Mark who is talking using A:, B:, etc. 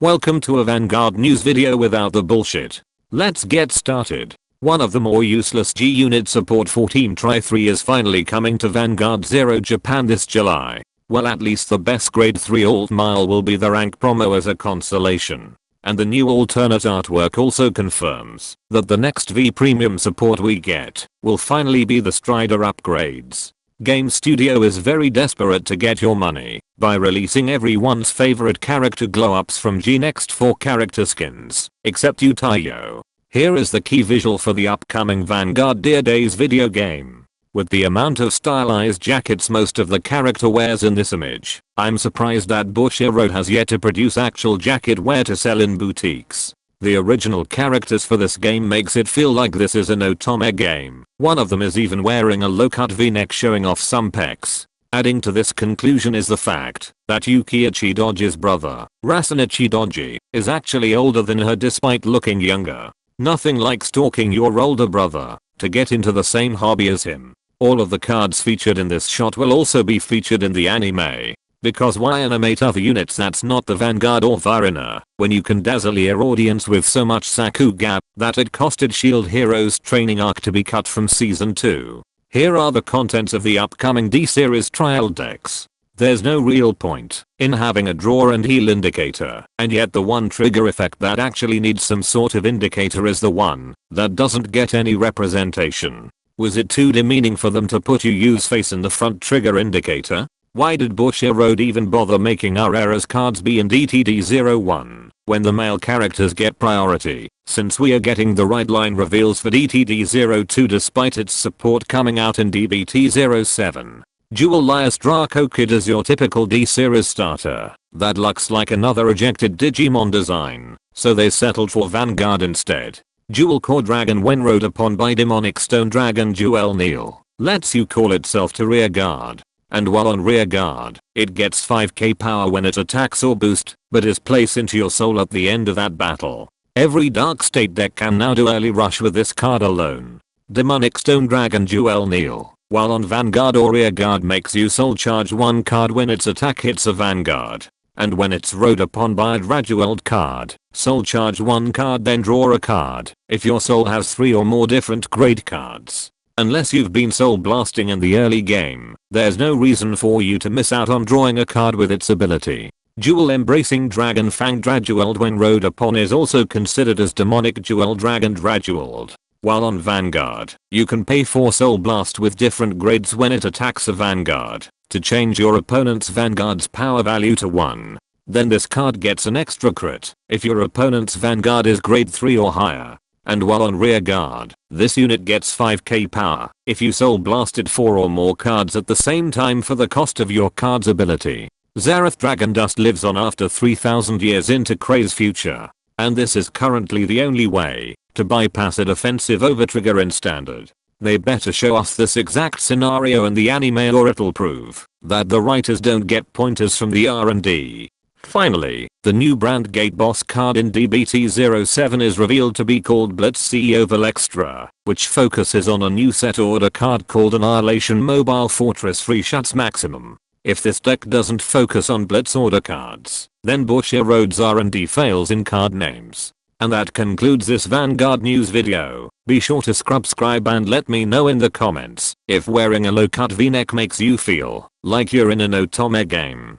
A: Welcome to a Vanguard news video without the bullshit. Let's get started. One of the more useless G-Unit support for Team Tri-3 is finally coming to Vanguard 0 Japan this July. Well, at least the best grade 3 alt mile will be the rank promo as a consolation. And the new alternate artwork also confirms that the next V premium support we get will finally be the Strider upgrades. Game Studio is very desperate to get your money by releasing everyone's favorite character glow-ups from G-Next 4 character skins, except Utayo. Here is the key visual for the upcoming Vanguard Dear Days video game. With the amount of stylized jackets most of the character wears in this image, I'm surprised that Bushiroad has yet to produce actual jacket wear to sell in boutiques. The original characters for this game makes it feel like this is an otome game. One of them is even wearing a low-cut v-neck showing off some pecs. Adding to this conclusion is the fact that Yuki Ichidoji's brother, Rasen Ichidoji, is actually older than her despite looking younger. Nothing like stalking your older brother to get into the same hobby as him. All of the cards featured in this shot will also be featured in the anime. Because why animate other units that's not the Vanguard or Varina when you can dazzle your audience with so much Sakuga that it costed Shield Heroes training arc to be cut from season 2. Here are the contents of the upcoming D-series trial decks. There's no real point in having a draw and heal indicator, and yet the one trigger effect that actually needs some sort of indicator is the one that doesn't get any representation. Was it too demeaning for them to put you use face in the front trigger indicator? Why did Bushiroad even bother making our errors cards be in DTD01 when the male characters get priority, since we are getting the right line reveals for DTD02 despite its support coming out in DBT07? Dual Lias Draco Kid is your typical D-series starter that looks like another rejected Digimon design, so they settled for Vanguard instead. Dual Core Dragon when rode upon by Demonic Stone Dragon Jewel Neil lets you call itself to rear guard. And while on rear guard, it gets 5k power when it attacks or boost, but is placed into your soul at the end of that battle. Every Dark State deck can now do early rush with this card alone. Demonic Stone Dragon Jewel Neil, while on Vanguard or rear guard, makes you soul charge 1 card when its attack hits a Vanguard. And when it's rode upon by a gradual card, soul charge 1 card then draw a card if your soul has 3 or more different grade cards. Unless you've been soul blasting in the early game, there's no reason for you to miss out on drawing a card with its ability. Dual Embracing Dragon Fang Dradueld when rode upon is also considered as Demonic Jewel Dragon Dradueld. While on Vanguard, you can pay for Soul Blast with different grades when it attacks a Vanguard to change your opponent's Vanguard's power value to 1. Then this card gets an extra crit if your opponent's Vanguard is grade 3 or higher. And while on rear guard, this unit gets 5k power if you soul blasted 4 or more cards at the same time for the cost of your card's ability. Zareth Dragon Dust lives on after 3000 years into Kray's future, and this is currently the only way to bypass a defensive OverTrigger in standard. They better show us this exact scenario in the anime or it'll prove that the writers don't get pointers from the R&D. Finally, the new Brand Gate boss card in DBT07 is revealed to be called Blitz CEO Velextra, which focuses on a new set order card called Annihilation Mobile Fortress Free Shots Maximum. If this deck doesn't focus on Blitz order cards, then Bushiroad's R&D fails in card names. And that concludes this Vanguard news video. Be sure to subscribe and let me know in the comments if wearing a low-cut v-neck makes you feel like you're in an otome game.